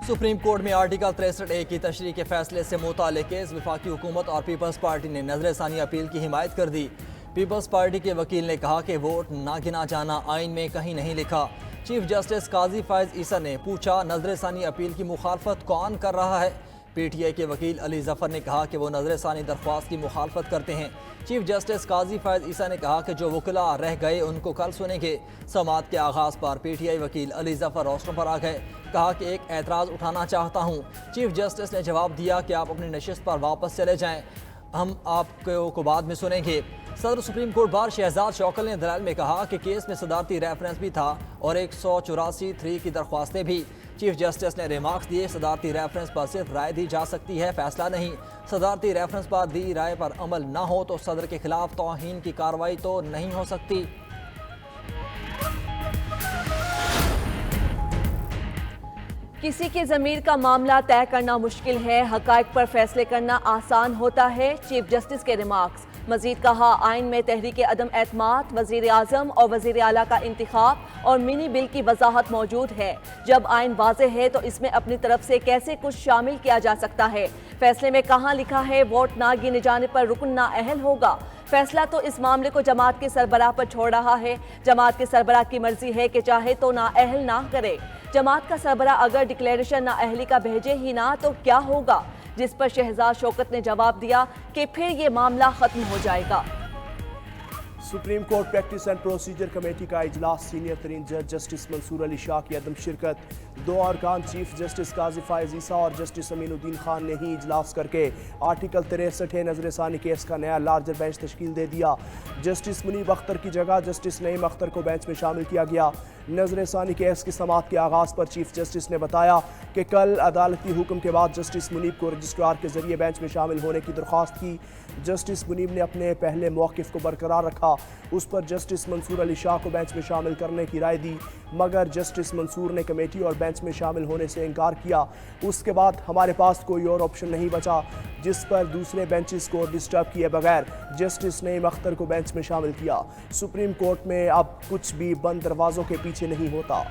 Supreme court में article 63A की तशरीह के फैसले से मुताल्लिक केस वफाकी हुकूमत और पीपल्स पार्टी ने नजरसानी अपील की हिमायत कर दी। पीपल्स पार्टी के वकील ने कहा कि वोट ना गिना जाना आइन में कहीं नहीं लिखा। चीफ जस्टिस काजी फैज ईसा ने पूछा, नजरसानी अपील की मुखालफत कौन कर रहा है? पीटीआई के वकील अली जफर ने कहा कि वो नजरसानी दरख्वास्त की मुखालफत करते हैं। चीफ जस्टिस काजी फैज ईसा ने कहा कि जो वकला रह गए उनको कल सुनेंगे। समाअत के आगाज़ पर पीटीआई वकील अली जफर रोस्टर पर आ गए। कहा कि एक एतराज़ उठाना चाहता हूँ। चीफ जस्टिस ने जवाब दिया कि आप अपनी नशिस्त पर वापस चले जाएँ, हम आपको बाद में सुनेंगे। सदर supreme court bar Shahzad Shaukat ने दलाइल में कहा कि केस में सदारती रेफरेंस भी था और 184(3) की दरख्वास्तें भी। चीफ जस्टिस ने रिमार्क्स दिए, सदारती रेफरेंस पर सिर्फ राय दी जा सकती है, फैसला नहीं। सदारती रेफरेंस पर दी राय पर अमल न हो तो सदर के खिलाफ तौहीन की कार्रवाई तो नहीं हो सकती। किसी के ज़मीर का मामला तय करना मुश्किल है, हक़ाइक़ पर फैसले करना आसान होता है। चीफ जस्टिस के रिमार्क्स। मजीद कहा, आइन में तहरीक अदम एतमाद, वज़ीर आज़म और वज़ीर आला का इंतिखाब और मिनी बिल की वजाहत मौजूद है। जब आइन वाज़ेह है तो इसमें अपनी तरफ से कैसे कुछ शामिल किया जा सकता है? फैसले में कहाँ लिखा है वोट ना गिने जाने पर रुकन ना अहल होगा? फैसला तो इस मामले को जमात के सरबराह पर छोड़ रहा है। जमात के सरबराह की मर्जी है कि चाहे तो ना अहल ना करे। जमात का सरबराह अगर डिक्लेरेशन ना अहली का भेजे ही ना तो क्या होगा? जिस पर शहजाद शौकत ने जवाब दिया कि फिर ये मामला खत्म हो जाएगा। Supreme court practice and procedure committee का इजलास, सीनियर तरीन जज जस्टिस मंसूर अली शाह की अदम शिरकत। दो अरकान चीफ जस्टिस काजी फैज ईसा और जस्टिस अमीनुद्दीन खान ने ही इजलास करके आर्टिकल 63 नजरसानी केस का नया लार्जर बेंच तश्कील दे दिया। जस्टिस मुनीब अख्तर की जगह जस्टिस नईम अख्तर को बेंच में शामिल किया गया। नजरसानी केस की समाअत के आगाज़ पर चीफ जस्टिस ने बताया कि कल अदालती हुक्म के बाद जस्टिस मुनीब को रजिस्ट्रार के जरिए बेंच में शामिल होने की दरख्वास्त की। जस्टिस मुनीब ने अपने पहले मौक़िफ़ को बरकरार रखा। उस पर जस्टिस मंसूर अली शाह को बेंच में शामिल करने की राय दी, मगर जस्टिस मंसूर ने कमेटी और बेंच में शामिल होने से इनकार किया। उसके बाद हमारे पास कोई और ऑप्शन नहीं बचा, जिस पर दूसरे बेंचेस को डिस्टर्ब किए बगैर जस्टिस नईम अख्तर को बेंच में शामिल किया। सुप्रीम कोर्ट में अब कुछ भी बंद दरवाजों के पीछे नहीं होता।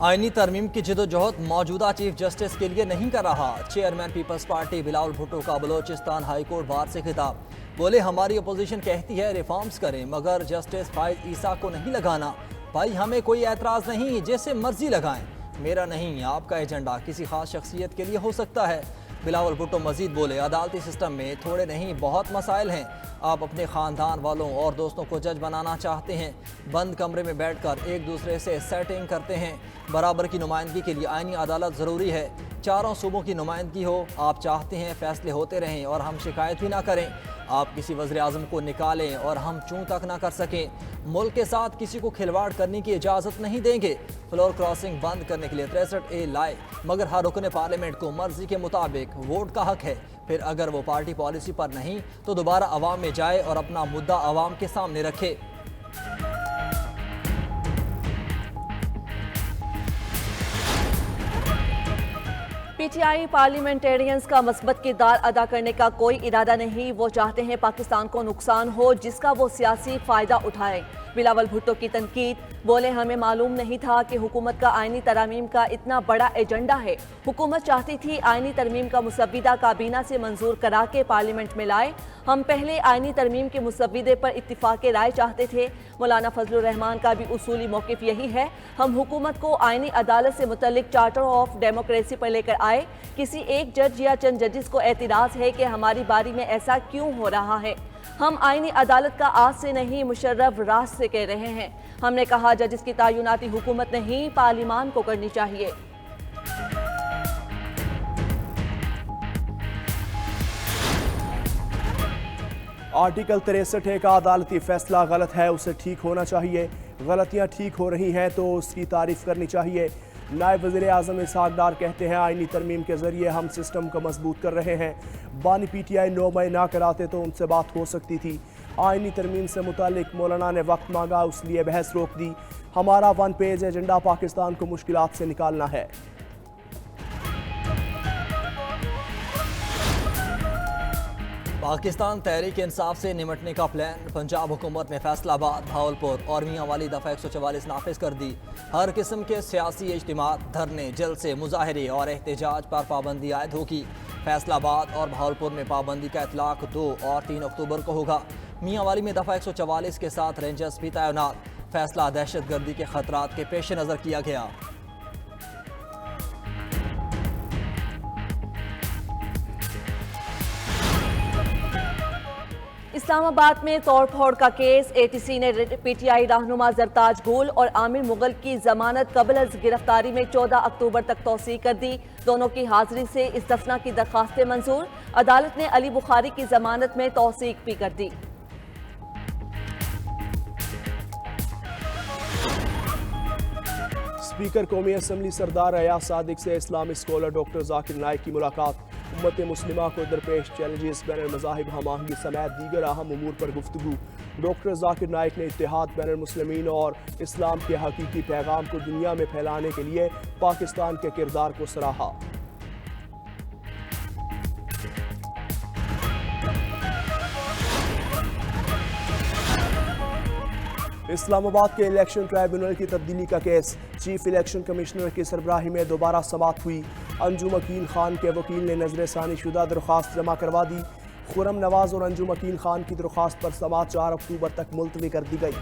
आईनी तरमीम की जदोजहद मौजूदा चीफ जस्टिस के लिए नहीं कर रहा। चेयरमैन पीपल्स पार्टी बिलावल भुट्टो का बलोचिस्तान हाई कोर्ट बार से खिताब। बोले, हमारी अपोजिशन कहती है रिफॉर्म्स करें मगर जस्टिस फैज ईसा को नहीं लगाना। भाई हमें कोई एतराज़ नहीं, जैसे मर्जी लगाएं, मेरा नहीं आपका एजेंडा किसी खास शख्सियत के लिए हो सकता है। बिलावल भुट्टो मजीद बोले, अदालती सिस्टम में थोड़े नहीं बहुत मसाइल हैं। आप अपने ख़ानदान वालों और दोस्तों को जज बनाना चाहते हैं, बंद कमरे में बैठकर एक दूसरे से सेटिंग करते हैं। बराबर की नुमाइंदगी के लिए आईनी अदालत ज़रूरी है। चारों सूबों की नुमाइंदगी हो। आप चाहते हैं फैसले होते रहें और हम शिकायत भी ना करें। आप किसी वज़ीर आज़म को निकालें और हम चूं तक ना कर सकें। मुल्क के साथ किसी को खिलवाड़ करने की इजाज़त नहीं देंगे। फ्लोर क्रॉसिंग बंद करने के लिए 63A लाए, मगर हर रुकन पार्लियामेंट को मर्जी के मुताबिक वोट का हक है। फिर अगर वो पार्टी पॉलिसी पर नहीं तो दोबारा अवाम में जाए और अपना मुद्दा अवाम के सामने रखे। पीटीआई पार्लियामेंटेरियंस का मस्बत किरदार अदा करने का कोई इरादा नहीं। वो चाहते हैं पाकिस्तान को नुकसान हो जिसका वो सियासी फ़ायदा उठाए। बिलावल भुट्टो की तनकीद। बोले, हमें मालूम नहीं था कि हुकूमत का आईनी तरमीम का इतना बड़ा एजेंडा है। हुकूमत चाहती थी आईनी तरमीम का मुसव्विदा काबीना से मंजूर करा के पार्लियामेंट में लाए। हम पहले आईनी तरमीम के मुसव्विदे पर इत्तिफाक राय चाहते थे। मौलाना फजलुर रहमान का भी उसूली मौक़िफ़ यही है। हम हुकूमत को आईनी अदालत से मुतल्लिक चार्टर ऑफ डेमोक्रेसी पर लेकर आए। किसी एक जज या चंद जजिस को एतराज़ है कि हमारी बारी में ऐसा क्यों हो रहा है। हम आईनी अदालत का आज से नहीं मुशर्रफ राज से कह रहे हैं। हमने कहा जजिस की तयनाती हुकूमत नहीं पार्लिमान को करनी चाहिए। आर्टिकल 63 का अदालती फैसला गलत है, उसे ठीक होना चाहिए। गलतियां ठीक हो रही हैं तो उसकी तारीफ करनी चाहिए। नायब वज़ीर आज़म इसहाक़ डार कहते हैं, आईनी तरमीम के ज़रिए हम सिस्टम को मजबूत कर रहे हैं। बानी PTI 9 मई ना कराते तो उनसे बात हो सकती थी। आईनी तरमीम से मुतालिक मौलाना ने वक्त मांगा, उसलिए बहस रोक दी। हमारा 1 पेज एजेंडा पाकिस्तान को मुश्किलात से निकालना है। पाकिस्तान तहरीक इंसाफ से निमटने का प्लान। पंजाब हुकूमत ने फैसलाबाद, भावलपुर और मियाँ वाली दफ़ा 144 नाफिज कर दी। हर किस्म के सियासी इज्तिमा, धरने, जलसे, मुजाहरे और एहतजाज पर पाबंदी आयद होगी। फैसलाबाद और भावलपुर में पाबंदी का इतलाक 2 और 3 अक्टूबर को होगा। मियाँ वाली में दफ़ा 144 के साथ रेंजर्स भी तैनात। फैसला दहशत गर्दी के खतरात के पेश नज़र किया गया। इस्लामाबाद में तोड़फोड़ का केस। एटीसी ने पीटीआई रहनुमा जरताज गुल और आमिर मुगल की जमानत कबल अज गिरफ्तारी में 14 अक्टूबर तक तौसीह कर दी। दोनों की हाजिरी से इस्तस्ना की दरखास्तें मंजूर। अदालत ने अली बुखारी की जमानत में तौसीक भी कर दी। स्पीकर कौमी असम्बली सरदार अयाज सादिक से Islamic scholar doctor Zakir Naik की मुलाकात। उम्मत मुस्लिमा को दरपेश चैलेंजेस, बैन मज़ाहिब हमाहंगी समेत दीगर अहम उमूर पर गुफ्तगू। डॉक्टर जाकिर नाइक ने इत्तेहाद, बैन मुस्लिमीन और इस्लाम के हकीकी पैगाम को दुनिया में फैलाने के लिए पाकिस्तान के किरदार को सराहा। इस्लामाबाद के इलेक्शन ट्राइब्यूनल की तब्दीली का केस। चीफ इलेक्शन कमिश्नर की सरबराही में दोबारा समाअत हुई। अंजुम अकील खान के वकील ने नजरसानी शुदा दरख्वास्त जमा करवा दी। खुरम नवाज और अंजुम अकील खान की दरख्वास्त पर समाअत 4 अक्टूबर तक मुलतवी कर दी गई।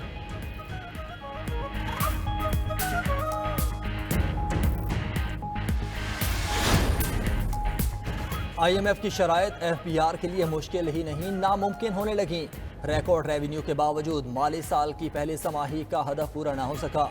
IMF की शराइत FBR के लिए मुश्किल ही नहीं, नामुमकिन होने लगी। रिकॉर्ड रेवेन्यू के बावजूद माली साल की पहली समाही का हदफ पूरा न हो सका।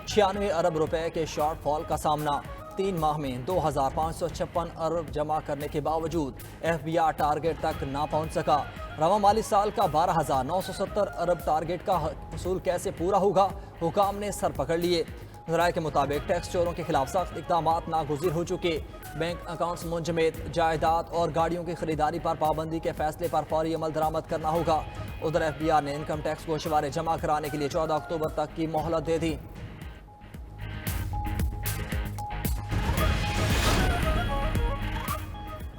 96 अरब रुपए के शॉर्टफॉल का सामना। 3 माह में 2556 अरब जमा करने के बावजूद FBR टारगेट तक ना पहुंच सका। रवा माली साल का 12,970 अरब टारगेट का हसूल कैसे पूरा होगा, हुकाम ने सर पकड़ लिए। ज़राए के मुताबिक टैक्स चोरों के खिलाफ सख्त इक़दाम नागुज़िर हो चुके। बैंक अकाउंट्स मुंजमद, जायदाद और गाड़ियों की खरीदारी पर पाबंदी के फैसले पर फौरी अमल दरामद करना होगा। उधर FBR ने इनकम टैक्स गोशवारे जमा कराने के लिए 14 अक्टूबर तक की मोहलत दे दी।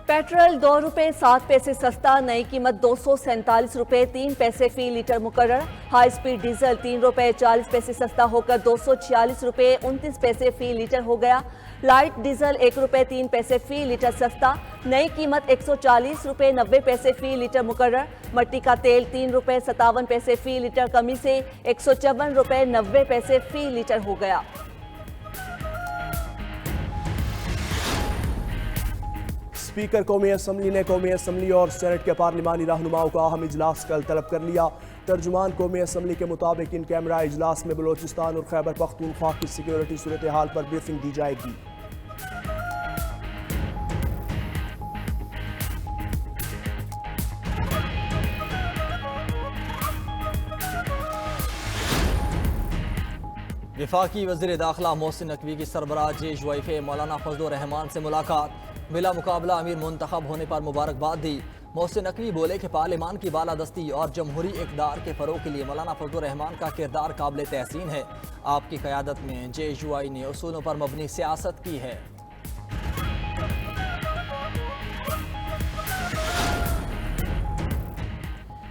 पेट्रोल 2 रुपये 7 पैसे सस्ता, नई कीमत 247 रुपये 3 पैसे फी लीटर मुकर्रर। हाई स्पीड डीजल 3 रुपये 40 पैसे सस्ता होकर 246 रुपये 29 पैसे फी लीटर हो गया। लाइट डीजल 1 रुपये 3 पैसे फी लीटर सस्ता, नई कीमत 140 रुपये 90 पैसे फी लीटर मुकर्रर। मट्टी का तेल 3 रुपये 57 पैसे फी लीटर कमी से 154 रुपये 90 पैसे फी लीटर हो गया। स्पीकर कौमी असम्बली ने कौमी असम्बली और सेनेट के पार्लिमानी रहनुमाओं का अहम इजलास कल तलब कर लिया। तर्जुमान कौमी असम्बली के मुताबिक इन कैमरा इजलास में बलोचिस्तान और खैबर पख्तूनख्वा की सिक्योरिटी सूरत हाल पर ब्रीफिंग दी जाएगी। वफाकी वज़ीर दाखिला मोहसिन नकवी की सरबराह जेश वाइफ मौलाना फजलुर रहमान से मुलाकात। बिला मुकाबला अमीर मुंतखब होने पर मुबारकबाद दी। मोहसिन नकवी बोले कि पार्लिमान की बालादस्ती और जमहूरी इक़दार के फ़रोग़ के लिए मौलाना फजलुर रहमान का किरदार काबिल तहसीन है। आपकी क़यादत में JUI ने उसूलों पर मबनी सियासत की है।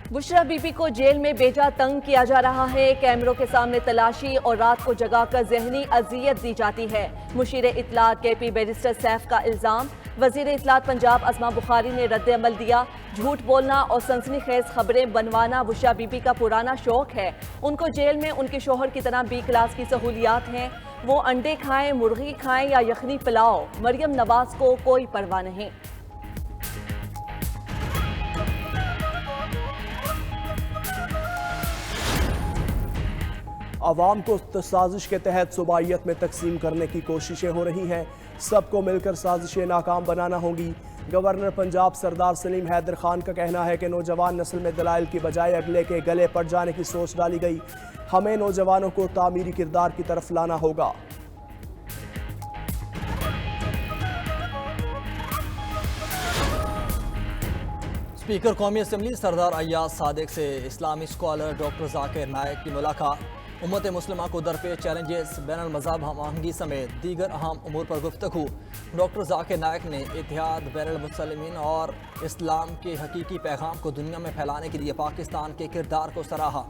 बुशरा बीबी को जेल में बेजा तंग किया जा रहा है। कैमरों के सामने तलाशी और रात को जगाकर जहनी अजियत दी जाती है। मुशीर इत्तलात KP बैरिस्टर सैफ का इल्ज़ाम। वज़ीर इत्तलात पंजाब अस्मा बुखारी ने रद्द अमल दिया। झूठ बोलना और सनसनीखेज खबरें बनवाना बुशरा बीबी का पुराना शौक है। उनको जेल में उनके शोहर की तरह B क्लास की सहूलियात हैं। वो अंडे खाएं, मुर्गी खाएं या यखनी पिलाओ, मरियम नवाज को कोई परवाह नहीं। आवाम को साजिश के तहत सूबाइयत में तकसीम करने की कोशिशें हो रही हैं। सबको मिलकर साजिशें नाकाम बनाना होंगी। गवर्नर पंजाब सरदार सलीम हैदर खान का कहना है कि नौजवान नस्ल में दलाइल की बजाय अगले के गले पड़ जाने की सोच डाली गई। हमें नौजवानों को तामीरी किरदार की तरफ लाना होगा। स्पीकर कौमी असम्बली सरदार अयाज सादिक से इस्लामी स्कॉलर डॉक्टर जाकिर नाइक की मुलाकात। उम्मत मुस्लिमा को दरपेश चैलेंजेस, बैनुल मज़हब हमआहंगी समेत दीगर अहम उमूर पर गुफ्तगू। डॉक्टर जाकिर नायक ने इत्तेहाद बैनुल मुसलिमीन और इस्लाम के हकीकी पैगाम को दुनिया में फैलाने के लिए पाकिस्तान के किरदार को सराहा।